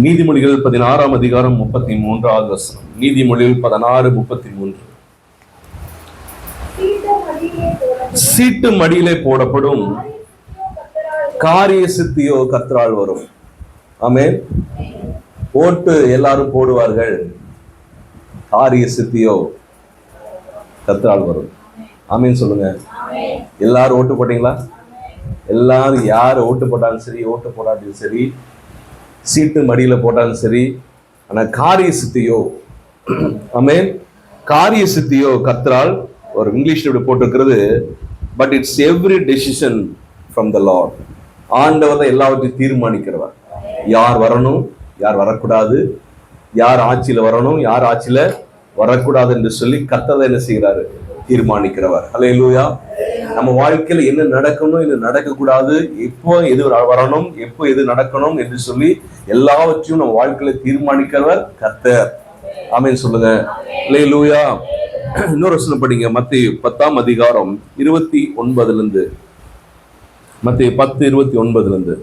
நீதிமொழிகள் 16ஆம் அதிகாரம் 33வது வசனம். நீதிமொழிகள் 16:33. சீட்டு மடியிலே போடப்படும், காரிய சித்தியோ கர்த்தரால் வரும். ஆமென். ஓட்டு எல்லாரும் போடுவார்கள், காரிய சித்தியோ கர்த்தரால் வரும். ஆமென் சொல்லுங்க. எல்லாரும் ஓட்டு போட்டீங்களா? எல்லாரும் யார் ஓட்டு போட்டாலும் சரி, ஓட்டு போடாட்டியும் சரி, சீட்டு மடியில போட்டாலும் சரி, ஆனா காரிய சித்தியோ, ஆமென், காரிய சித்தியோ கர்த்தரால் ஒரு இங்கிலீஷ்ல போட்டிருக்கிறது, but it's every decision from the Lord. ஆண்டவர் தான் எல்லாவற்றையும் தீர்மானிக்கிறவர். யார் வரணும், யார் வரக்கூடாது, யார் ஆட்சியில வரணும், யார் ஆட்சியில வரக்கூடாது என்று சொல்லி கர்த்தர் என்ன செய்கிறாரு? தீர்மானிக்கிறவர். ஹல்லேலூயா. நம்ம வாழ்க்கையில என்ன நடக்கணும், என்ன நடக்கக்கூடாது, எப்போ எது வரணும், எப்போ எது நடக்கணும் என்று சொல்லி எல்லாவற்றையும் நம்ம வாழ்க்கையில தீர்மானிக்கிறவர் கர்த்தர். ஆமென் சொல்லுங்க. ஹல்லேலூயா. இன்னொரு வசனம் படிங்க. மத்தேயு 10ஆம் அதிகாரம் 29 மத்தேயு 10:29.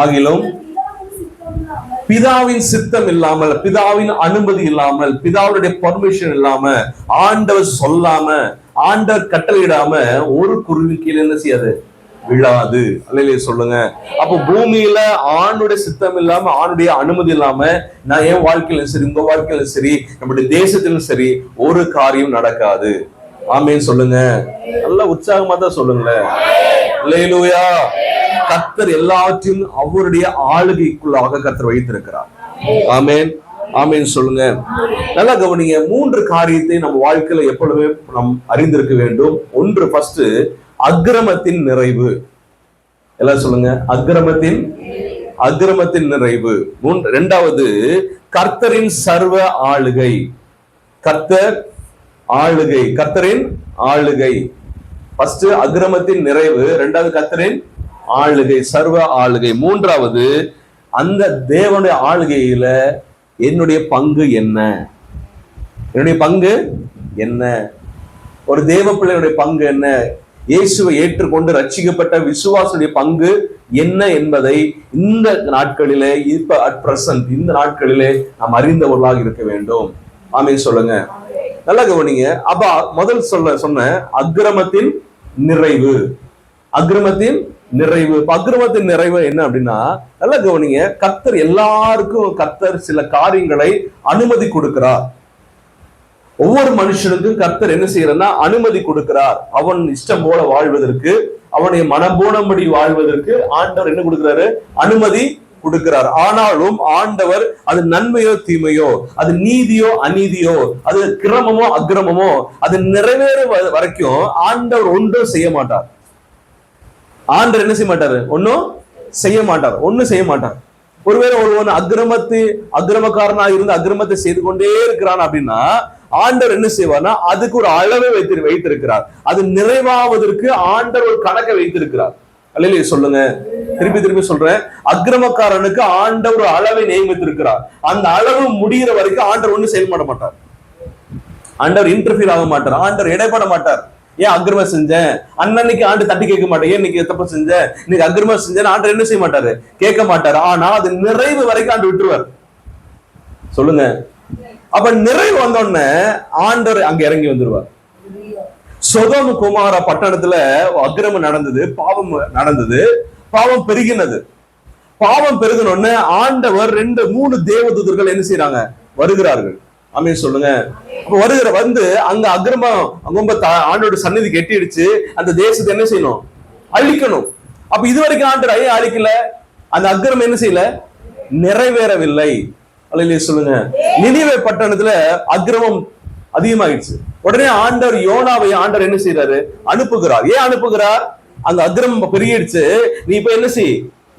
ஆகிலும் பிதாவின் சித்தம் இல்லாமல், பிதாவின் அனுமதி இல்லாமல், பிதாவுடைய பர்மிஷன் இல்லாம, ஆண்டவர் சொல்லாம, ஆண்டவர் கட்டளையிடாம ஒரு குருவி கீழே என்ன செய்யாது? விழாது. அல்லேலூயா சொல்லுங்க. அப்போ பூமியில ஆணுடைய சித்தம் இல்லாம, ஆணுடைய அனுமதி இல்லாம நான் என் வாழ்க்கையிலும் சரி, உங்க வாழ்க்கையிலும் சரி, நம்முடைய தேசத்திலும் சரி ஒரு காரியம் நடக்காது. ஆமென் சொல்லுங்க. நல்ல உற்சாகமா தான் சொல்லுங்களேன். அல்லேலூயா. கர்த்தர் எல்லாவற்றையும் அவருடைய ஆளுகைக்குள்ளாக கர்த்தர் வைத்திருக்கிறார். ஆமென், ஆமென் சொல்லுங்க. நல்லா கவனிங்க. 3 காரியத்தை நம்ம வாழ்க்கையில எப்பொழுதுமே நாம் அறிந்திருக்க வேண்டும். ஒன்று, ஃபர்ஸ்ட், அக்கிரமத்தின் நிறைவு. எல்லாம் சொல்லுங்க. அக்கிரமத்தின் நிறைவு. இரண்டாவது, கர்த்தரின் சர்வ ஆளுகை. கர்த்தர் ஆளுகை, கர்த்தரின் ஆளுகை. ஃபர்ஸ்ட் அக்கிரமத்தின் நிறைவு, இரண்டாவது கர்த்தரின் ஆளுகை, சர்வ ஆளுகை. மூன்றாவது, அந்த தேவனுடைய ஆளுகையில என்னுடைய பங்கு என்ன? என்னுடைய பங்கு என்ன? ஒரு தேவ பிள்ளையுடைய பங்கு என்ன? இயேசுவை ஏற்றுக்கொண்டு ரட்சிக்கப்பட்ட விசுவாசுடைய பங்கு என்ன என்பதை இந்த நாட்களிலே, இப்ப அட் பிரசன்ட் இந்த நாட்களிலே நாம் அறிந்தவர்களாக இருக்க வேண்டும். ஆமென் சொல்லுங்க. நல்லா கவனிங்க. அப்ப முதல் சொன்ன அக்கிரமத்தின் நிறைவு. அக்கிரமத்தின் நிறைவு. அக்கிரமத்தின் நிறைவு என்ன அப்படின்னா, நல்லா கவனிங்க. கர்த்தர் எல்லாருக்கும் கர்த்தர் சில காரியங்களை அனுமதி கொடுக்கிறார். ஒவ்வொரு மனுஷனுக்கும் கர்த்தர் என்ன செய்யறன்னா அனுமதி கொடுக்கிறார். அவன் இஷ்டம் போல வாழ்வதற்கு, அவனுடைய மனம் போனபடி வாழ்வதற்கு ஆண்டவர் என்ன கொடுக்கிறாரு? அனுமதி கொடுக்கிறார். ஆனாலும் ஆண்டவர் அது நன்மையோ தீமையோ, அது நீதியோ அநீதியோ, அது கிரமமோ அக்கிரமமோ, அது நிறைவேற வரைக்கும் ஆண்டவர் ஒன்றும் செய்ய மாட்டார். ஆண்டவர் என்ன செய்ய மாட்டாரு? ஒன்னும் செய்ய மாட்டார். ஒருவேளை ஒருவன் அக்கிரமக்காரனா இருந்து அக்கிரமத்தை செய்து கொண்டே இருக்கிறான் அப்படின்னா ஆண்டவர் என்ன செய்வார்னா அதுக்கு ஒரு அளவை வைத்திருக்கிறார். அது நிறைவாவதற்கு ஆண்டவர் ஒரு கணக்கை வைத்திருக்கிறார். அல்லேலூயா சொல்லுங்க. திருப்பி சொல்றேன். அக்கிரமக்காரனுக்கு ஆண்டவர் ஒரு அளவை நியமித்திருக்கிறார். அந்த அளவு முடிகிற வரைக்கும் ஆண்டவர் ஒன்னும் செயல்பட மாட்டார். ஆண்டவர் இன்டர்ஃபியர் ஆக மாட்டார். ஆண்டவர் இடைப்பட மாட்டார். ஏன் அக்கிரமம் செஞ்சேன் அன்னைக்கு ஆண்டு தட்டி கேட்க மாட்டேன். ஏன் இன்னைக்கு தப்பு செஞ்சேன், இன்னைக்கு அக்கிரமம் செஞ்சேன் ஆண்டவர் என்ன செய்ய மாட்டாரு? கேட்க மாட்டாரு. ஆனா அது நிறைவு வரைக்கும் ஆண்டு விட்டுருவார். சொல்லுங்க. அப்ப நிறைவு வந்தோடனே ஆண்டவர் அங்க இறங்கி வந்துருவார். சொதோம் குமார பட்டணத்துல அக்கிரமம் நடந்தது, பாவம் நடந்தது, பாவம் பெருகினது. பாவம் பெருகினோடனே ஆண்டவர் 2-3 தேவதூதர்கள் என்ன செய்யறாங்க? வருகிறார்கள். ஆமென் சொல்லுங்க. வந்து அங்க அக்கிரமம் ஆண்டோட சந்நிதி கெட்டிடுச்சு. அந்த தேசத்தை என்ன செய்யணும்? அழிக்கணும். அப்ப இதுவரைக்கும் ஆண்டவர் ஐயா அழிக்கல. அந்த அக்கிரமம் என்ன செய்யல? நிறைவேறவில்லை. அல்லேலூயா சொல்லுங்க. நினிவே பட்டணத்துல அக்கிரமம் அதிகமாயிடுச்சு. உடனே ஆண்டவர் யோனாவை ஆண்டவர் என்ன செய்யறாரு? அனுப்புகிறார். ஏன் அனுப்புகிறார்? அந்த அக்கிரமம் பெருகிடுச்சு, நீ இப்ப என்ன செய்?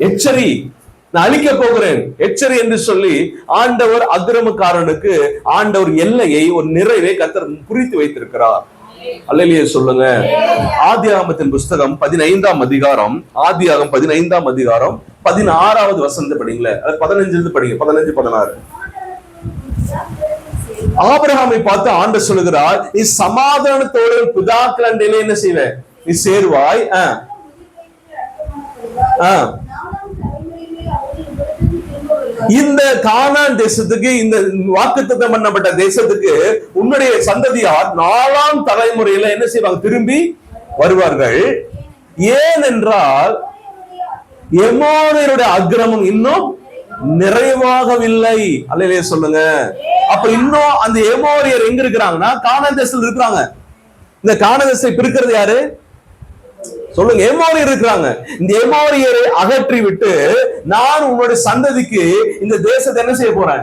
எச்சரி, நான் அழிக்க போகிறேன், எச்சரி என்று சொல்லி ஆண்டவர் அக்கிரமக்காரனுக்கு ஆண்டவர் எல்லையை, ஒரு நிறைவை கர்த்தர் குறித்து வைத்திருக்கிறார். அல்லேலூயா சொல்லுங்க. ஆதியாகமத்தின் புஸ்தகம் 15ஆம் அதிகாரம், ஆதியாகமம் 15ஆம் அதிகாரம் 16வது வசனத்தை படிங்களேன். 15 படிங்க. 15-16. ஆபிரகாமை பார்த்து ஆண்டவர் சொல்லுகிறார், நீ சமாதானத்தோடு பிதாக்கள் அண்டையிலே என்ன செய்வேன்? நீ சேருவாய். இந்த கானான் தேசத்துக்கு, இந்த வாக்குத்தத்தம் பண்ணப்பட்ட தேசத்துக்கு உன்னுடைய சந்ததியார் 4ஆம் தலைமுறையில என்ன செய்வாங்க? திரும்பி வருவார்கள். ஏனென்றால் எமோரியருடைய அக்கிரமம் இன்னும் நிறைவாகவில்லை. அல்லேலூயா சொல்லுங்க. அப்ப இன்னும் அந்த எமோரியர் எங்க இருக்கிறாங்கன்னா கானான் தேசத்தில் இருக்கிறாங்க. இந்த கானான் தேசத்தை பிரிக்கிறது யாரு சொல்லுங்க? எமோரியர் இருக்கிறாங்க. இந்த எமோரியரை அகற்றி விட்டு நான் உங்களுடைய சந்ததிக்கு இந்த தேசத்தை என்ன செய்ய போறேன்?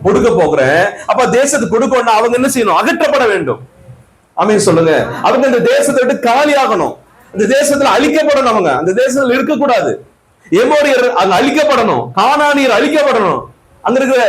கொடுக்க போகிறேன். அப்ப தேசத்தை கொடுக்கணும்னா அவங்க என்ன செய்யணும்? அகற்றப்பட வேண்டும். ஆமென் சொல்லுங்க. அவங்க இந்த தேசத்தை விட்டு காலியாகணும். இந்த தேசத்துல அழிக்கப்படணும். அவங்க அந்த தேசத்துல இருக்கக்கூடாது. எமோரியர் அங்க அழிக்கப்படணும். கானானியர் அழிக்கப்படணும். அங்க இருக்கிற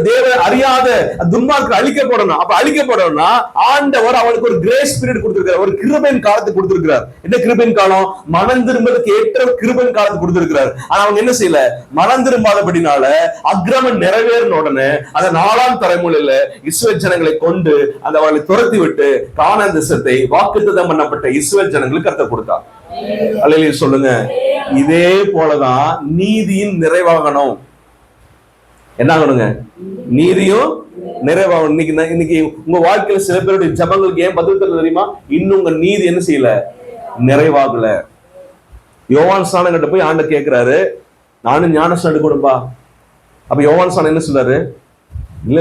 தேவ அறியாத துன்மார்க்கர் அழிக்கப்படணும். அப்ப அழிக்கப்படணும்னா ஆண்டவர் அவளுக்கு ஒரு கிரேஸ் பீரியட் கொடுத்திருக்கிறார், ஒரு கிருபையின் காலத்தை கொடுத்திருக்கிறார். என்ன கிருபையின் காலம்? மனம் திரும்புவதற்கு ஏற்ற கிருபையின் காலத்தை கொடுத்திருக்கிறார். ஆனா அவங்க என்ன செய்யல? மனம் திரும்பாதபடினால அக்கிரமம் நிறைவேறின உடனே அந்த 4ஆம் தலைமுறையில இஸ்ரவேல் ஜனங்களை கொண்டு அந்த அவளை துரத்தி விட்டு கானான் தேசத்தை வாக்குத்தத்தம் பண்ணப்பட்ட இஸ்ரவேல் ஜனங்களுக்கு கர்த்தர் கொடுத்தார். அல்லேலூயா சொல்லுங்க. இதே போலதான் நீதியின் நிறைவாகணும். என்ன ஆகணுங்க? நீதியும் நிறைவாகணும். இன்னைக்கு உங்க வாழ்க்கையில சில பேருடைய ஜபங்களுக்கு ஏன் பதில் தரல தெரியுமா? இன்னும் உங்க நீதி என்ன செய்யல? நிறைவாகல. யோவான் ஸ்நானம் கிட்ட போய் ஆண்டவர் கேட்கிறாரு, நானும் ஞானஸ்நானம் எடுக்க கொடுப்பா. அப்ப யோவான் ஸ்நானம் என்ன சொல்றாரு?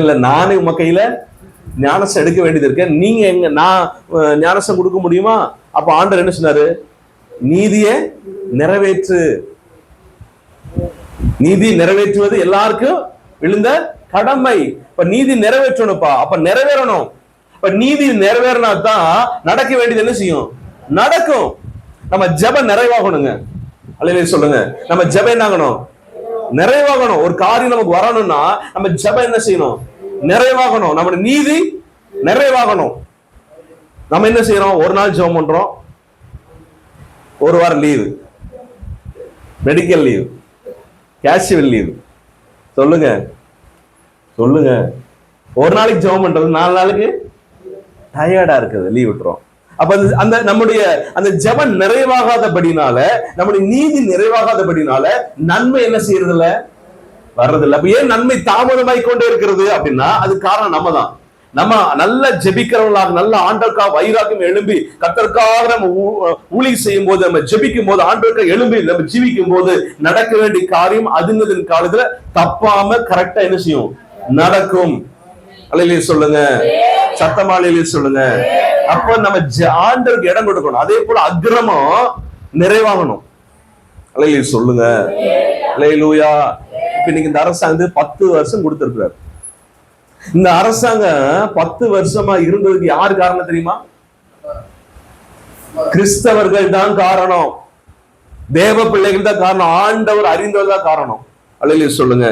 இல்ல நானே உங்க கையில ஞானஸ்நானம் எடுக்க வேண்டியது இருக்கு, நீங்க எங்க நான் ஞானஸ்நானம் கொடுக்க முடியுமா? அப்ப ஆண்டவர் என்ன சொன்னாரு? நீதியை நிறைவேற்று. நீதி நிறைவேற்றுவது எல்லாருக்கும் விழுந்த கடமை. இப்ப நீதி நிறைவேற்றணும்ப்பா. அப்ப நிறைவேறணும். இப்ப நீதி நிறைவேறினா தான் நடக்க வேண்டியது என்ன செய்யும்? நடக்கும். நம்ம ஜெபம் நிறைவாகணுங்க. அல்லேலூயா சொல்லுங்க. நம்ம ஜெபம் என்ன ஆகணும்? நிறைவாகணும். ஒரு காரியம் நமக்கு வரணும்னா நம்ம ஜெபம் என்ன செய்யணும்? நிறைவாகணும். நம்ம நீதி நிறைவாகணும். நம்ம என்ன செய்யறோம்? ஒரு நாள் ஜெபம் பண்றோம், ஒரு வாரம் leave, medical leave, casual leave. சொல்லுங்க சொல்லுங்க. ஒரு நாளைக்கு ஜெபம் பண்றது 4 நாளுக்கு டயர்டா இருக்குது, லீவ் விட்டுறோம். அப்ப அந்த நம்முடைய அந்த ஜெபம் நிறைவாகாதபடினால, நம்முடைய நீதி நிறைவாகாதபடினால நன்மை என்ன செய்யறது இல்ல? வர்றதில்லை. அப்ப ஏன் நன்மை தாமதமாய் கொண்டே இருக்கிறது அப்படின்னா அது காரணம் நம்ம தான். நம்ம நல்ல ஜெபிக்கிறவங்களாக, நல்ல ஆண்டவருக்காக வைராக்கியம் எழும்பி கர்த்தருக்காக நம்ம ஊழியம் செய்யும் போது, நம்ம ஜெபிக்கும் போது, ஆண்டவருக்காக எழும்பி நம்ம ஜீவிக்கும் போது நடக்க வேண்டிய காரியம் அதுனதின் காலத்துல தப்பாம கரெக்டா என்ன செய்யும்? நடக்கும். அல்லேலூயா சொல்லுங்க. சத்தமா அல்லேலூயா சொல்லுங்க. அப்ப நம்ம ஆண்டவருக்கு இடம் கொடுக்கணும். அதே போல அக்கிரமம் நிறைவாகணும். அல்லேலூயா சொல்லுங்க. அல்லேலூயா. இப்ப இன்னைக்கு இந்த அரசாங்கம் 10 வருஷம் கொடுத்திருக்கிறார். இந்த அரசாங்கம் 10 வருஷமா இருந்ததுக்கு யாரு காரணம் தெரியுமா? கிறிஸ்தவர்கள் தான் காரணம். தேவ பிள்ளைகள் தான் காரணம். ஆண்டவர் அறிந்தவர் தான் காரணம். அல்லேலூயா சொல்லுங்க.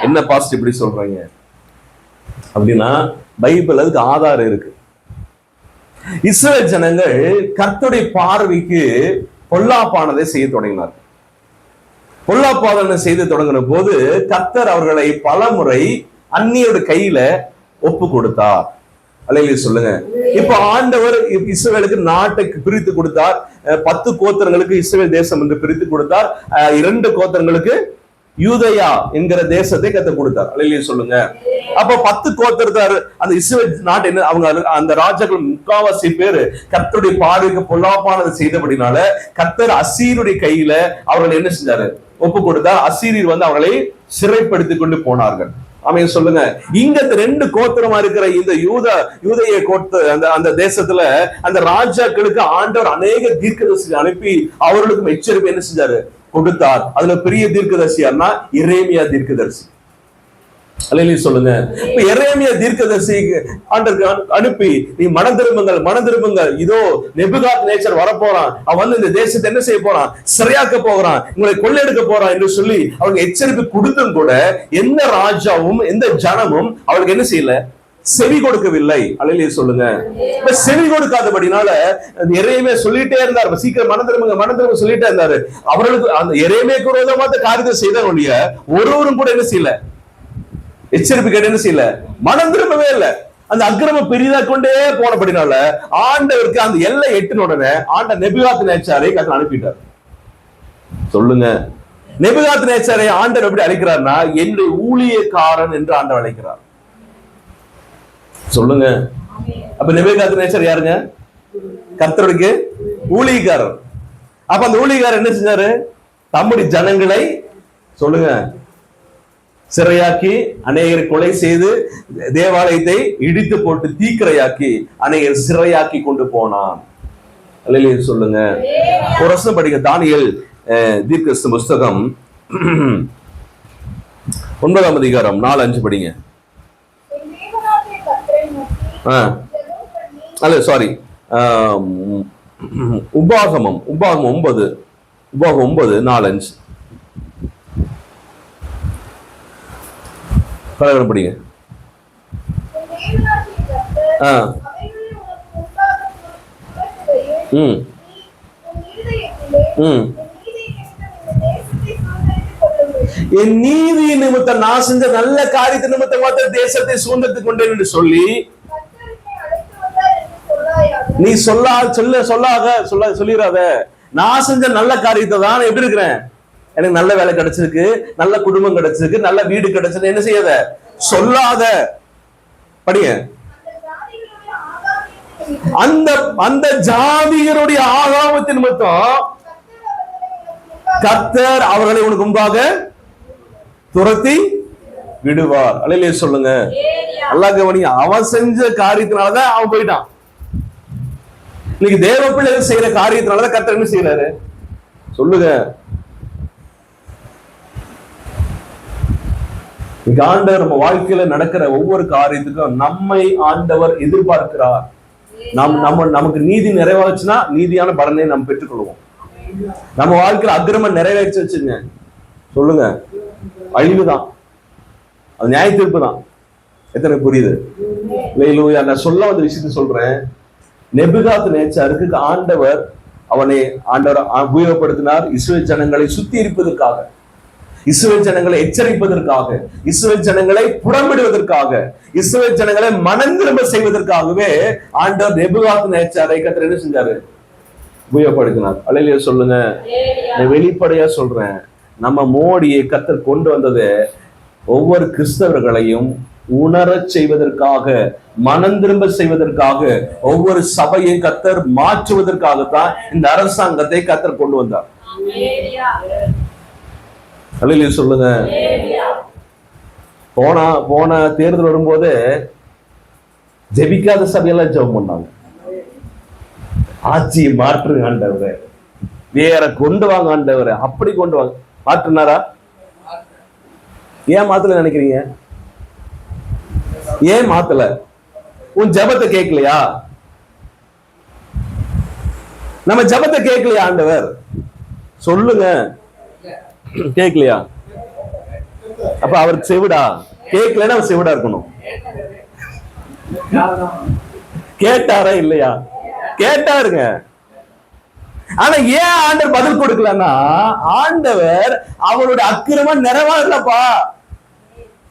என்ன பாஸ்ட் இப்படி சொல்றீங்க அப்படின்னா பைபிள் அதுக்கு ஆதாரம் இருக்கு. இஸ்ரவேல் ஜனங்கள் கர்த்தருடைய பார்வைக்கு பொல்லாப்பானதை செய்ய தொடங்கினார். பொல்லாப்பானதை செய்து தொடங்கின போது கர்த்தர் அவர்களை பலமுறை அந்நியோட கையில ஒப்பு கொடுத்தார். அல்லேலூயா சொல்லுங்க. இப்ப ஆண்டவர் இஸ்ரவேலுக்கு நாட்டை பிரித்து கொடுத்தார். 10 கோத்திரங்களுக்கு இஸ்ரவேல் தேசம் என்று பிரித்து கொடுத்தார். 2 கோத்திரங்களுக்கு யூதயா என்கிற தேசத்தை கர்த்தர் கொடுத்தார். அல்லேலூயா சொல்லுங்க. அப்ப 10 கோத்திரத்தார் அந்த இஸ்ரவேல் நாட்டு என்ன, அவங்க அந்த ராஜாக்கள் முக்காவாசி பேரு கர்த்தருடைய பார்வைக்கு பொல்லாப்பானதை செய்தபடினால கர்த்தர் அசீருடைய கையில அவர்கள் என்ன செஞ்சாரு? ஒப்பு கொடுத்தார். அசீரியர் வந்து அவர்களை சிறைப்படுத்தி கொண்டு போனார்கள். ஆமென் சொல்லுங்க. இங்க 2 கோத்திரமா இருக்கிற இந்த யூதய அந்த தேசத்துல அந்த ராஜாக்களுக்கு ஆண்டவர் அநேக தீர்க்கதரிசி அனுப்பி அவர்களுக்கும் எச்சரிக்கை என்ன செஞ்சாரு? கொடுத்தார். அதுல பெரிய தீர்க்கதரிசியார்னா எரேமியா தீர்க்கதரிசி. அல்லேலூயா சொல்லுங்க. இப்ப எரேமியா தீர்க்கதரிசி ஆண்டவர் அனுப்பி நீ மனம் திரும்புங்கள், இதோ நேபுகாத்நேச்சர் வரப்போறான், அவன் வந்து இந்த தேசத்தை என்ன செய்ய போறான்? சிறையாக்க போகிறான், உங்களை கொள்ளையெடுக்க போறான் என்று சொல்லி அவங்க எச்சரிக்கை கொடுத்தும் கூட எந்த ராஜாவும் எந்த ஜனமும் அவளுக்கு என்ன செய்யல? செவி கொடுக்கவில்லை. அல்லேலூயா சொல்லுங்க. இப்ப செவி கொடுக்காதபடினால எரேமியா சொல்லிட்டே இருந்தார், சீக்கிரம் மனம் திரும்ப சொல்லிட்டே இருந்தாரு. அவர்களுக்கு அந்த எரேமியாக்கு விரோதமா காரியத்தை செய்தாங்க ஒழிய ஒருவரும் கூட என்ன செய்யல? எச்சரிப்பு கேட்டு என்ன செய்யல? மனம் திரும்பவே இல்லை. அந்த அக்கிரமம் பெரிதா கொண்டே போனபடினால ஆண்டவருக்கு அந்த எல்லை எட்டின உடனே நெபுகாத் நேச்சாரை கர்த்தர் அனுப்பிட்டார். சொல்லுங்க, நெபுகாத் நேச்சாரை ஆண்டவர் எப்படி அழைக்கிறார்னா என்னுடைய ஊழியக்காரன் என்று ஆண்டவர் அழைக்கிறார். சொல்லுங்க. அப்ப நெபுகாத் நேச்சார் யாருங்க? கர்த்தருக்கு ஊழியக்காரர். அப்ப அந்த ஊழியக்காரர் என்ன செஞ்சாரு? தம்முடைய ஜனங்களை சொல்லுங்க சிறையாக்கி, அநேகரை கொலை செய்து, தேவாலயத்தை இடித்து போட்டு தீக்கிரையாக்கி, அநேகர் சிறையாக்கி கொண்டு போனான். சொல்லுங்க. ஒரு வருஷம் படிக்க தானியேல் தீர்க்கதரிசி புஸ்தகம் 9ஆம் அதிகாரம் 4-5 படிங்க. சாரி, உபாகமம் 9:4-5 படிங்க. என் நீதி நிமித்தம் நான் செஞ்ச நல்ல காரியத்தை நிமித்தம் மாத்திர தேசத்தை சுதந்திரத்துக் கொண்டேன் என்று சொல்லி நீ சொல்லிடாத. நான் செஞ்ச நல்ல காரியத்தை தான் எப்படி இருக்கிறேன், எனக்கு நல்ல வேலை கிடைச்சிருக்கு, நல்ல குடும்பம் கிடைச்சிருக்கு, நல்ல வீடு கிடைச்சிருக்கு, என்ன செய்யாத, சொல்லாத. படிங்க. அந்த ஜாதியருடைய ஆகாமத்தின் நிமித்தம் கர்த்தர் அவர்களை உனக்கு முன்பாக துரத்தி விடுவார். அல்லேலூயா சொல்லுங்க. அல்லாஹ் கவனிங்க, அவன் செஞ்ச காரியத்தினாலதான் அவன் போயிட்டான். இன்னைக்கு தேவ பிள்ளைகள் செய்யற காரியத்தினாலதான் கர்த்தர் என்ன செய்யறாரு சொல்லுங்க. ஆண்டவர் நம்ம வாழ்க்கையில நடக்கிற ஒவ்வொரு காரியத்துக்கும் நம்மை ஆண்டவர் எதிர்பார்க்கிறார். நமக்கு நீதி நிறைவாச்சுன்னா நீதியான பலனை நம்ம பெற்றுக்கொள்வோம். நம்ம வாழ்க்கையில அக்கிரமம் நிறைவேற்றி வச்சுங்க சொல்லுங்க, அழிவுதான், அது நியாய தீர்ப்பு தான். எத்தனை புரியுது? நான் சொல்ல வந்த விஷயத்த சொல்றேன். நெபுகாத் நேச்சாருக்கு ஆண்டவர் உபயோகப்படுத்தினார் இஸ்ரவேல் ஜனங்களை சுத்திகரிப்பதற்காக, இஸ்ரவேல் ஜனங்களை எச்சரிப்பதற்காக, இஸ்ரவேல் ஜனங்களை புறம்பிடுவதற்காக, இஸ்ரவேல் ஜனங்களை மனம் திரும்ப செய்வதற்காகவே ஆண்டவர் நெபுகாத் நேச்சாரை கர்த்தர் என்ன செஞ்சாரு? உபயோகப்படுத்தினார். அல்லேலூயா சொல்லுங்க. நான் வெளிப்படையா சொல்றேன், நம்ம மோடியை கர்த்தர் கொண்டு வந்தது ஒவ்வொரு கிறிஸ்தவர்களையும் உணரச் செய்வதற்காக, மனம் திரும்ப செய்வதற்காக, ஒவ்வொரு சபையை கர்த்தர் மாற்றுவதற்காகத்தான் இந்த அரசாங்கத்தை கர்த்தர் கொண்டு வந்தார். அல்லேலூயா சொல்லுங்க. போன தேர்தல் வரும்போது ஜெபிக்காத சபையெல்லாம் ஜெபம் பண்ணாங்க. ஆட்சியை மாற்றுங்க ஆண்டவரே, வேற கொண்டு வாங்க ஆண்டவரே, அப்படி கொண்டு வாங்க. மாற்றினாரா? ஏன் மாத்தல நினைக்கிறீங்க? ஏன் மாத்தல? உன் ஜபத்தை கேட்கலையா? நம்ம ஜபத்தை கேட்கலையா ஆண்டவர்? சொல்லுங்க, கேட்கலையா? அப்ப அவர் செவிடா? கேட்கலன்னா அவர் செவிடா இருக்கணும். கேட்டாரா இல்லையா? கேட்டாருங்க. ஆனா ஏன் ஆண்டவர் பதில் கொடுக்கலன்னா, ஆண்டவர் அவருடைய அக்கிரமம் நிறைவாகலப்பா.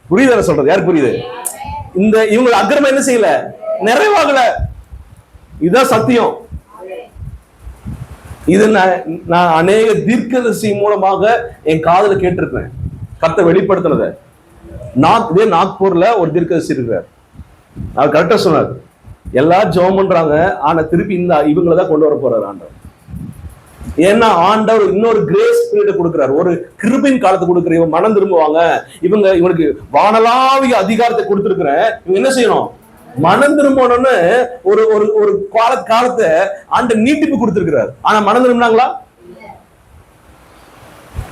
புரியுதா சொல்றது? யார் புரியுது? இவங்க அக்கிரமம் என்ன செய்யல, நிறைவாகல. இதுதான் சத்தியம். இது நான் அநேக தீர்க்கதரிசி மூலமாக என் காதுல கேட்டிருக்கேன். கர்த்தர் வெளிப்படுத்தினத. நாக்பூர்ல ஒரு தீர்க்கதரிசி இருக்கிறார். அவர் கரெக்டா சொன்னார், எல்லாரும் ஜெபம் பண்றாங்க, ஆனா திருப்பி இவங்களதான் கொண்டு வர போறாரு ஆண்டவர். ஏன்னா ஆண்டவர் இன்னொரு கிரேஸ் பீரியட் கொடுக்கிறார், ஒரு கிருபின் காலத்தை கொடுக்கிற. இவங்க மனம் திரும்புவாங்க, இவங்களுக்கு வானலாவிய அதிகாரத்தை கொடுத்திருக்கிறேன், இவங்க என்ன செய்யணும்? மனம் திரும்பணும்னு ஒரு காலத்தை ஆண்டவர் நீட்டிப்பு கொடுத்திருக்கிறார். ஆனா மனம் திரும்பினாங்களா?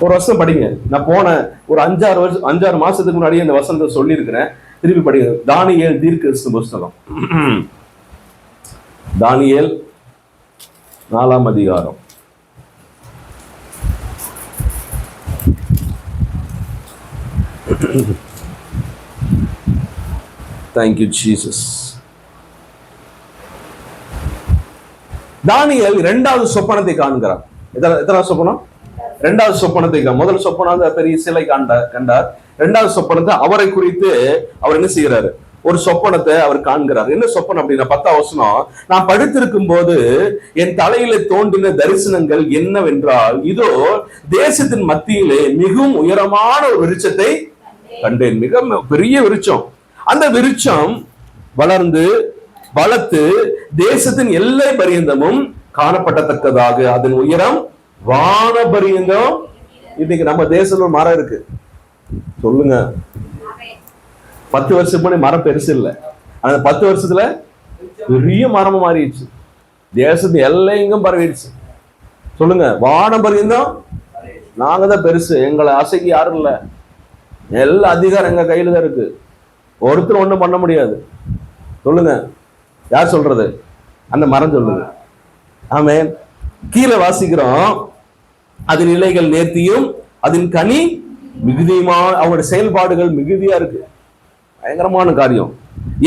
ஒரு வருஷம் படிங்க. நான் போன ஒரு 5-6 மாசத்துக்கு முன்னாடி இந்த வசனத்தை சொல்லி இருக்கிறேன். திருப்பி படிங்க. தானியேல் தீர்க்கதரிசி புஸ்தகம், தானியேல் 4ஆம் அதிகாரம். Thank you Jesus. தானியேல் 2வது சொப்பனத்தை காண்கிறார். எத்தனை சொப்பனம்? 2வது சொப்பனத்தை. முதல் சொப்பனம் பெரிய சிலை கண்டார். 2வது சொப்பனத்தை அவரை குறித்து அவர் என்ன செய்யறாரு? ஒரு சொப்பனத்தை அவர் காண்கிறார். என்ன சொப்பனம் அப்படின்னா 10ஆம் வசனம், நான் படுத்திருக்கும் போது என் தலையில தோன்றின தரிசனங்கள் என்னவென்றால், இதோ தேசத்தின் மத்தியிலே மிகவும் உயரமான ஒரு விருட்சத்தை கண்டேன். மிக பெரிய விருட்சம். அந்த விருட்சம் வளர்ந்து வளர்த்து தேசத்தின் எல்லை பரியந்தமும் காணப்படத்தக்கதாக அதன் உயரம் வான பரியந்தம். இன்னைக்கு நம்ம தேசத்துல மரம் இருக்கு சொல்லுங்க. 10 வருஷம் முன்னாடி மரம் பெருசு இல்லை. அந்த 10 வருஷத்துல பெரிய மரமா மாறிடுச்சு. தேசத்து எல்லைங்கும் பரவிடுச்சு. சொல்லுங்க, வானம் பரியந்தம் நாங்க தான் பெருசு. எங்களை அசைக்கு யாரும் இல்லை. எல்லா அதிகாரம் எங்க கையில தான் இருக்கு. ஒருத்தர் ஒண்ணும் பண்ண முடியாது. சொல்லுங்க, யார் சொல்றது? அந்த மரம் சொல்லுங்க. ஆமென். கீழே வாசிக்கிறோம், அதன் இலைகள் நேர்த்தியும் அதன் கனி மிகுதியுமா. அவங்களுடைய செயல்பாடுகள் மிகுதியா இருக்கு. பயங்கரமான காரியம்.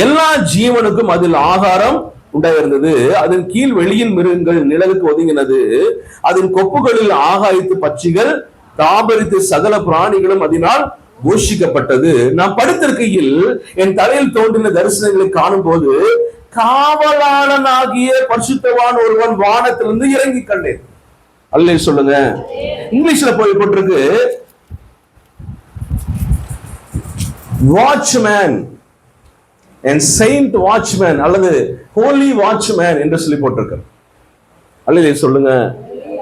எல்லா ஜீவனுக்கும் அதில் ஆகாரம் உண்டாயிருந்தது. அதன் கீழ் வெளியின் மிருகங்கள் நிழலுக்கு ஒதுங்கினது. அதன் கொப்புகளில் ஆகாயத்து பட்சிகள் தாபரித்து சகல பிராணிகளும் அதனால் போஷிக்கப்பட்டது. நான் படுத்திருக்கையில் என் தலையில் தோன்றின தரிசனங்களை காணும் போது காவலாளனாகிய பரிசுத்தவான் ஒருவன் வானத்திலிருந்து இறங்கி கண்டேன். அல்லேலூயா சொல்லுங்க. இங்கிலீஷ்ல போய் போட்டிருக்கு வாட்ச்மேன் and saint watchman அல்லது holy watchman என்று சொல்லி போட்டிருக்கு. அல்லேலூயா சொல்லுங்க.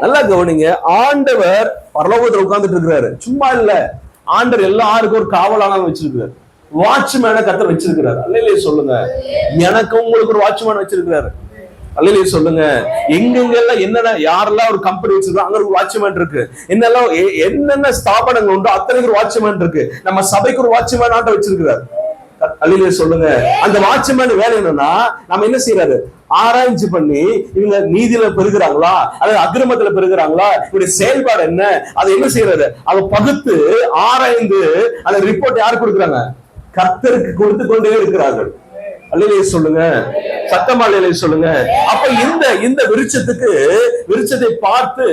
நல்லா கவனிங்க. ஆண்டவர் பரலோகத்துல உட்கார்ந்துட்டு இருக்கிறாரு. சும்மா இல்ல, ஆண்டவர் எல்லாருக்கும் ஒரு காவலாளன் வச்சிருக்கிறார். வாட்ச்மேனை கர்த்தர் வச்சிருக்கிறார். அல்லேலூயா சொல்லுங்க. எனக்கு உங்களுக்கு ஒரு வாட்ச்மேன் வச்சிருக்கிறாரு. அல்லேலூயா சொல்லுங்க. எங்கெங்கெல்லாம் என்னென்ன யாரெல்லாம் ஒரு கம்பெனி வச்சிருக்காங்க அங்க ஒரு வாட்ச்மேன் இருக்கு. என்னெல்லாம் என்னென்ன ஸ்தாபனங்கள் உண்டோ அத்தனைக்கு ஒரு வாட்ச்மேன் இருக்கு. நம்ம சபைக்கு ஒரு வாட்ச்மேன் ஆண்ட வச்சிருக்கிறார். அல்லேலூயா சொல்லுங்க. அந்த வாட்ச்மேன் வேலை என்னன்னா, நம்ம என்ன செய்யறாரு, ஆராய்ச்சி பண்ணி இவங்க நீதியில பெறுகிறாங்களா அல்லது அக்கிரமத்துல பெறுகிறாங்களா, இவருடைய செயல்பாடு என்ன, அதை என்ன செய்யறாரு, அதை பகுத்து ஆராய்ந்து அந்த ரிப்போர்ட் யாருக்கு கொடுக்குறாங்க? கர்த்தருக்கு கொடுத்து கொண்டே இருக்கிறார்கள். அல்லேலூயா சொல்லுங்க. சத்தமா அல்லேலூயா சொல்லுங்க. அப்ப இந்த விருட்சத்தை பார்த்து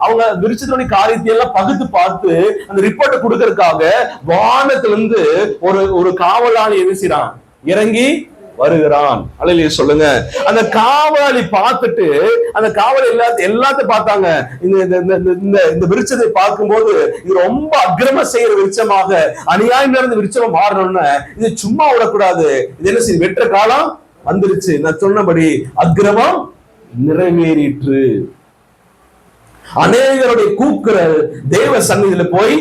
அவங்க விருட்சத்தினுடைய காரியத்தை எல்லாம் பகுத்து பார்த்து அந்த ரிப்போர்ட்டை கொடுக்கறதுக்காக வானத்திலிருந்து ஒரு காவலாளி என்ன செய்றான், இறங்கி வருகிறான். அல்லேலூயா சொல்லுங்க. அந்த காவலாளி பார்த்துட்டு அந்த காவல் எல்லாத்தையும் பார்த்தாங்க. இந்த விருட்சத்தை பார்க்கும்போது இது ரொம்ப அக்கிரம செய்யற விருட்சமாக, அநியாயம் நடந்த விருட்சமா மாறணும்னு இது சும்மா விடக்கூடாது. இது என்ன செய்ய, வெற்ற காலம் வந்துருச்சு. நான் சொன்னபடி அக்கிரமம் நிறைவேறிற்று. அநேகருடைய கூக்குரல் தேவ சந்நிதியில போய்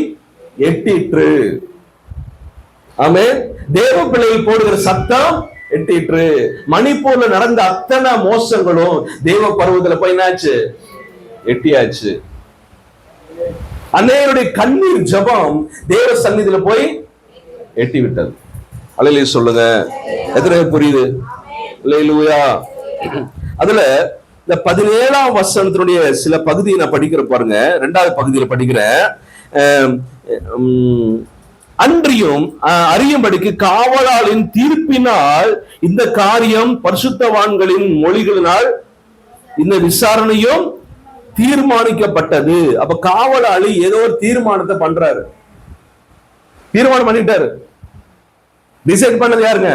எட்டிற்று. ஆமென். தேவ பிள்ளைகள் போடுகிற சத்தம் எட்டிற்று. மணிப்பூர்ல நடந்த அத்தனை மோசங்களும் தேவ பருவத்துல போய் என்னாச்சு, எட்டியாச்சு. அநேகருடைய கண்ணீர் ஜெபம் தேவ சந்நிதியில போய் எட்டி விட்டது. அல்லேலூயா சொல்லுங்க. எத்தனை புரியுது? அல்லேலூயா. அதுல இந்த 17ஆம் வசனத்தினுடைய சில பகுதியை நான் படிக்கிற பாருங்க. 2வது பகுதியில படிக்கிறேன். அன்றியும் அறியும்படிக்கு காவலாளின் தீர்ப்பினால் இந்த காரியம் பரிசுத்தவான்களின் மொழிகளினால் இந்த விசாரணையும் தீர்மானிக்கப்பட்டது. அப்ப காவலாளி ஏதோ ஒரு தீர்மானத்தை பண்றாரு. தீர்மானம் பண்ணிட்டாரு. டிசைட் பண்ணது யாருங்க?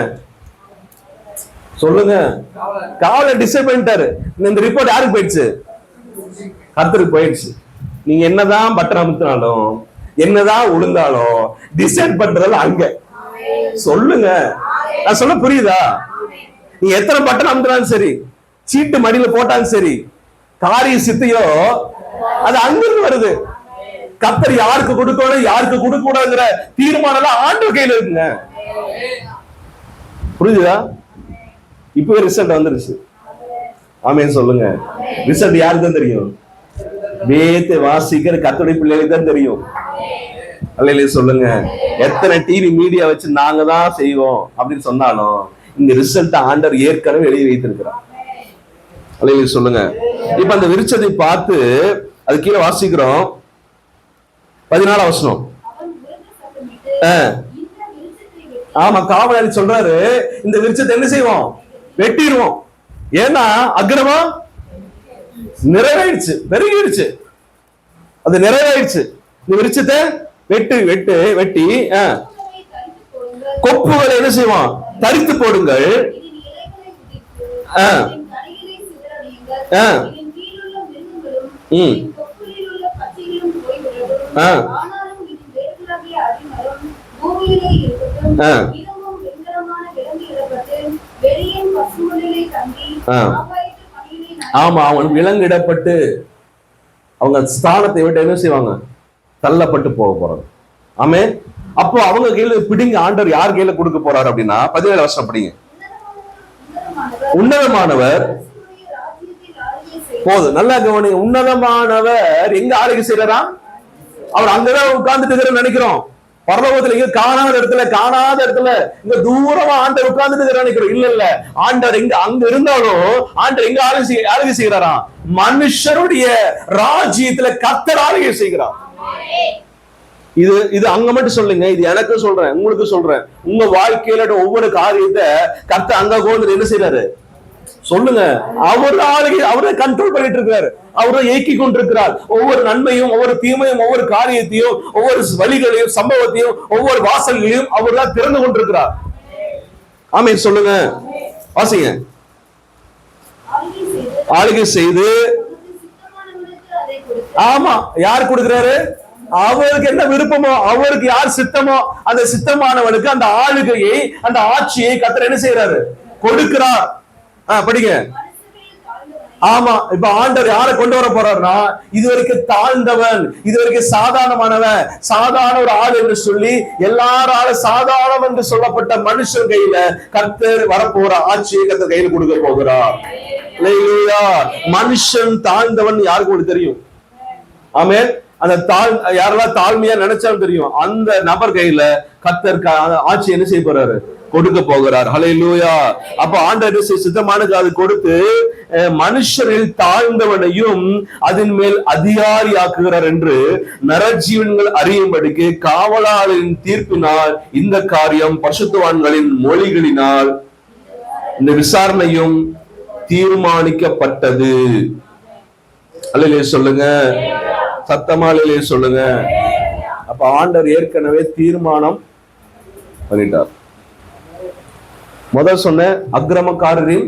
சொல்லுங்க. காவலாளி டிசைட் பண்ணிட்டாரு. இந்த ரிப்போர்ட் யாருக்கு போயிடுச்சு? கர்த்தருக்கு போயிடுச்சு. நீங்க என்னதான் பட்டன் அமுத்தினாலும் என்னதான் உளுந்தாலும் டிசைட் பண்றது அங்க. சொல்லுங்க. நான் சொல்ல புரியுதா? நீ எத்தனை பட்டன் அமுத்தினாலும் சரி, சீட்டு மடியில போட்டாலும் சரி, காரிய சித்தையோ அது அங்கிருந்து வருது. கர்த்தர் யாருக்கு கொடுக்கணும் யாருக்கு கொடுக்க கூடாதுங்கிற தீர்மானம் ஆண்டவர் கையில இருக்குங்க. புரியுதா? இப்பவே ரிசல்ட் வந்துருச்சு. ஆமென் சொல்லுங்க. ரிசல்ட் யாருக்கு தான் தெரியும்? வேதத்தை வாசிக்கிற கர்த்தருடைய பிள்ளைகளுக்கு தான் தெரியும். அல்லேலூயா சொல்லுங்க. எத்தனை டிவி மீடியா வச்சு நாங்க தான் செய்வோம் அப்படின்னு சொன்னாலும் இந்த ரிசல்ட் ஆண்டவர் ஏற்கனவே எழுதி வைத்திருக்கிறார். அல்லேலூயா சொல்லுங்க. இப்ப அந்த விருட்சத்தை பார்த்து அது கீழே வாசிக்கிறோம். 14ஆம் வசனம். ஆமா, காவலாளி சொல்றாரு, இந்த விருட்சத்தை என்ன செய்வோம்? வெட்டிடுவோம். ஏன்னா அக்கிரமம் நிறைவேறிடுச்சு, பெருகிடுச்சு, அது நிறைவேறிடுச்சு. இந்த விருட்சத்தை வெட்டி கொப்புகளை என்ன செய்வோம்? தரித்து போடுங்கள். ஆமா, அவனுக்கு விலங்கிடப்பட்டு அவங்க ஸ்தானத்தை விட்டு என்ன செய்வாங்க? தள்ளப்பட்டு போக போறாங்க. ஆமே. அப்போ அவங்க கையில பிடிங்க ஆண்டவர் யார் கையில கொடுக்க போறாரு அப்படின்னா 17 வருஷம் படிங்க. உன்னதமானவர் போதும், நல்லா கவனிங்க. உன்னதமானவர் எங்க ஆளுகை செய்யறா? அவர் அங்கதான் உட்கார்ந்துட்டு நினைக்கிறோம். பரலோகத்துல இங்க காணாத இடத்துல இங்க தூரமா ஆண்டவர் உட்கார்ந்துட்டு நினைக்கிறோம். இல்ல ஆண்டவர் எங்க அங்க இருந்தாலும் ஆண்டவர் எங்க ஆளுகை செய்கிறாரா? மனுஷருடைய ராஜ்யத்துல கர்த்தர் ஆளுகை செய்கிறார். இது அங்க மட்டும் சொல்லுங்க, இது எனக்கு சொல்றேன், உங்களுக்கு சொல்றேன். உங்க வாழ்க்கையில ஒவ்வொரு காரியத்தை கர்த்தர் அங்க கோந்து என்ன செய்யறாரு சொல்லுங்க. அவர் ஆளுகை, அவரை கண்ட்ரோல் பண்ணிட்டு இருக்காரு, அவரை இயக்கி கொண்டிருக்கிறார். ஒவ்வொரு நன்மையும், ஒவ்வொரு தீமையும், ஒவ்வொரு காரியத்தையும், ஒவ்வொரு வழிகளையும், சம்பவத்தையும், ஒவ்வொரு வாசல்களையும் அவர் தான் திறந்து கொண்டிருக்கிறார். ஆமென் சொல்லுங்க, வாசிங்க. ஆளுகை செய்து, ஆமா, யார் கொடுக்கிறாரு? அவருக்கு என்ன விருப்பமோ, அவருக்கு யார் சித்தமோ அந்த சித்தமானவனுக்கு அந்த ஆளுகையை, அந்த ஆட்சியை கர்த்தர் என்ன செய்யறாரு? கொடுக்கிறார். படிங்க. ஆமா, இப்ப ஆண்டவர் யாரை கொண்டு வர போறாருன்னா, இதுவரைக்கும் தாழ்ந்தவன், இதுவரைக்கும் சாதாரணமானவன், சாதாரண ஒரு ஆள் என்று சொல்லி எல்லாராலும் சாதாரணம் என்று சொல்லப்பட்ட மனுஷன் கையில கர்த்தர் வரப்போற ஆட்சியை கர்த்தர் கையில கொடுக்க போகிறார். மனுஷன் தாழ்ந்தவன் யாருக்கு தெரியும்? ஆமென். அந்த யாரெல்லாம் தாழ்மையா நினைச்சாலும் தெரியும், அந்த நபர் கையில கர்த்தர் ஆட்சி என்ன செய்ய போறாரு? கொடுக்க போகிறார். ஹல்லேலூயா. அப்ப ஆண்டவர் சித்தமானது அது கொடுத்து மனுஷரில் தாழ்ந்தவனையும் அதன் மேல் அதிகாரி ஆக்குகிறார் என்று நரஜீவன்கள் அறியும்படிக்கு காவலாளரின் தீர்ப்பினால் இந்த காரியம் பரிசுத்தவான்களின் மொழிகளினால் இந்த விசாரணையும் தீர்மானிக்கப்பட்டது. அல்லேலூயா சொல்லுங்க, சத்தமா அல்லேலூயா சொல்லுங்க. அப்ப ஆண்டவர் ஏற்கனவே தீர்மானம் பண்ணிட்டார். முதல் சொன்ன அக்கிரமக்காரரின்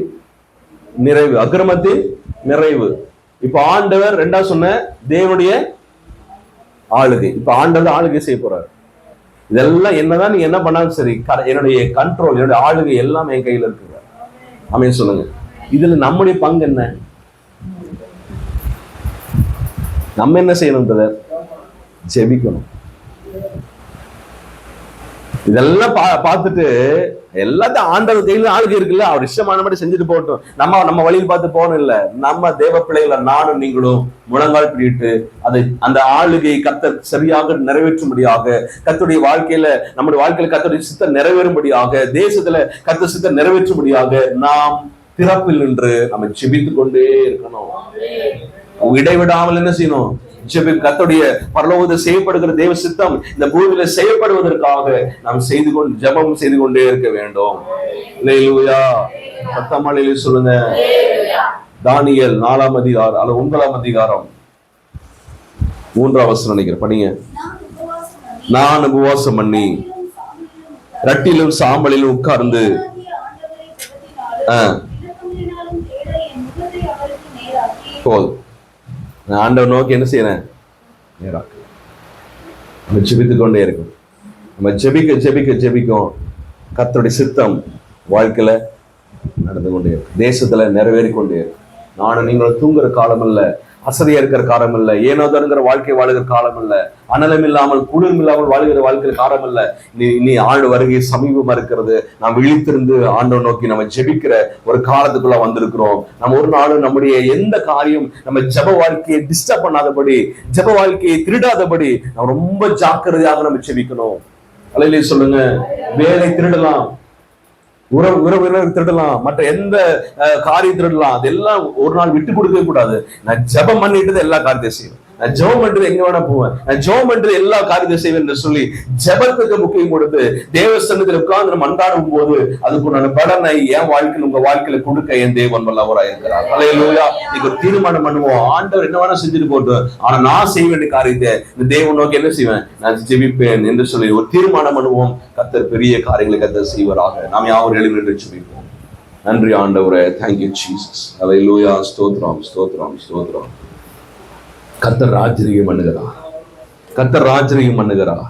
நிறைவு, அக்கிரமத்தின் நிறைவு. இப்ப ஆண்டவர் ரெண்டா சொன்ன தேவனுடைய ஆளுகை. இப்ப ஆண்டவர் ஆளுகை செய்ய போறாரு. இதெல்லாம் என்னதான் நீங்க என்ன பண்ணாலும் சரி, என்னுடைய கண்ட்ரோல், என்னுடைய ஆளுகை எல்லாம் என் கையில இருக்குங்க. ஆமென் சொல்லுங்க. இதுல நம்முடைய பங்கு என்ன? நம்ம என்ன செய்யணும்? ஜெபிக்கணும். இதெல்லாம் பார்த்துட்டு எல்லாத்தையும் ஆண்டவர் கையில ஆளுகை இருக்குல்ல, அவர் இஷ்டமான மாதிரி செஞ்சுட்டு போகட்டும், நம்ம வழியில் பார்த்து போகணும். இல்ல, நம்ம தேவ பிள்ளைகளை நானும் நீங்களும் முழங்கால் பிடிட்டு அதை அந்த ஆளுகையை கர்த்தர் சரியாக நிறைவேற்றும்படியாக, கர்த்தருடைய வாழ்க்கையில, நம்முடைய வாழ்க்கையில கர்த்தருடைய சித்தம் நிறைவேறும்படியாக, தேசத்துல கர்த்தர் சித்தம் நிறைவேற்றும்படியாக நாம் திறப்பில் நின்று நம்ம ஜெபித்துக் கொண்டே இருக்கணும். இடைவிடாமல் என்ன செய்யணும்? கர்த்தருடைய பரலோகத்தில் செய்யப்படுகிற தேவ சித்தம் இந்த பூமியில செய்யப்படுவதற்காக நாம் ஜெபம் செய்து கொண்டே இருக்க வேண்டும். அல்லேலூயா. சத்தமாலையிலே சொல்லுங்க. தானியேல் 4ஆம் அதிகாரம் அல்ல 9ஆம் அதிகாரம் 3ஆம் வசனம் நினைக்கிறேன், படிங்க. நான் உபவாசம் பண்ணி ரட்டிலும் சாம்பலிலும் உட்கார்ந்து போதும், ஆண்டவர் நோக்கி என்ன செய்யறேன்? நேராக்கு. நம்ம ஜெபித்துக் கொண்டே இருக்கும். நம்ம ஜெபிக்கும் கர்த்தருடைய சித்தம் வாழ்க்கையில நடந்து கொண்டே இருக்கும், தேசத்துல நிறைவேறி கொண்டே இருக்கும். நானும் நீங்களும் தூங்குற காலம் இல்ல, அசதியா இருக்கிற காலம் இல்ல, ஏனோ தருங்கிற வாழ்க்கை வாழுகிற காலம் இல்ல, அனலம் இல்லாமல் குளிரும் இல்லாமல் வாழ்கிற வாழ்க்கையில காலம் இல்ல. நீ ஆண்டு வருகை சமீபமா இருக்கிறது. நாம் விழித்திருந்து ஆண்டவர் நோக்கி நம்ம ஜெபிக்கிற ஒரு காலத்துக்குள்ள வந்திருக்கிறோம். நம்ம ஒரு நாளும் நம்முடைய எந்த காரியம் நம்ம ஜெப வாழ்க்கையை டிஸ்டர்ப் பண்ணாதபடி, ஜெப வாழ்க்கையை திருடாதபடி நம்ம ரொம்ப ஜாக்கிரதையாக நம்ம ஜெபிக்கணும். அல்லேலூயா சொல்லுங்க. வேலை திருடலாம், உறவு திருடலாம், மற்ற எந்த காரியம் திருடலாம், அதெல்லாம் ஒரு நாள் விட்டு கொடுக்கவே கூடாது. நான் ஜெபம் பண்ணிட்டு எல்லா காரியத்தையும் செய்யணும். நான் ஜெபம் பண்றது எங்க வேணா போவேன், நான் ஜெபம் பண்றது எல்லா காரியத்தையும் செய்வேன் என்று சொல்லி ஜெபத்துக்கு முக்கியம் கொடுத்து தேவஸ்தானத்தில் உட்கார்ந்து நம்ம மன்றாடும் போது அதுக்குண்டான பலனை என் வாழ்க்கையில் உங்க வாழ்க்கையில கொடுக்க என் தேவன் வல்லவராக இருக்கிறார். அல்லேலூயா. நீங்க ஒரு தீர்மானம் பண்ணுவோம், ஆண்டவர் என்ன வேணா செஞ்சுட்டு போட்டு, ஆனா நான் செய்ய வேண்டிய காரியத்தை இந்த தேவன் நோக்கி என்ன செய்வேன், நான் ஜெபிப்பேன் என்று சொல்லி ஒரு தீர்மானம் பண்ணுவோம். கர்த்தர் பெரிய காரியங்களை கர்த்தர் செய்வராக. நாம் யாவரும் எழுந்து நின்று ஜெபிப்போம். நன்றி ஆண்டவரே. Thank you Jesus. அல்லேலூயா. ஸ்தோத்திரம் ஸ்தோத்திரம் ஸ்தோத்திரம். கர்த்தர் ராஜரீகம் பண்ணுகிறார், கர்த்தர் ராஜரீகம் பண்ணுகிறார்.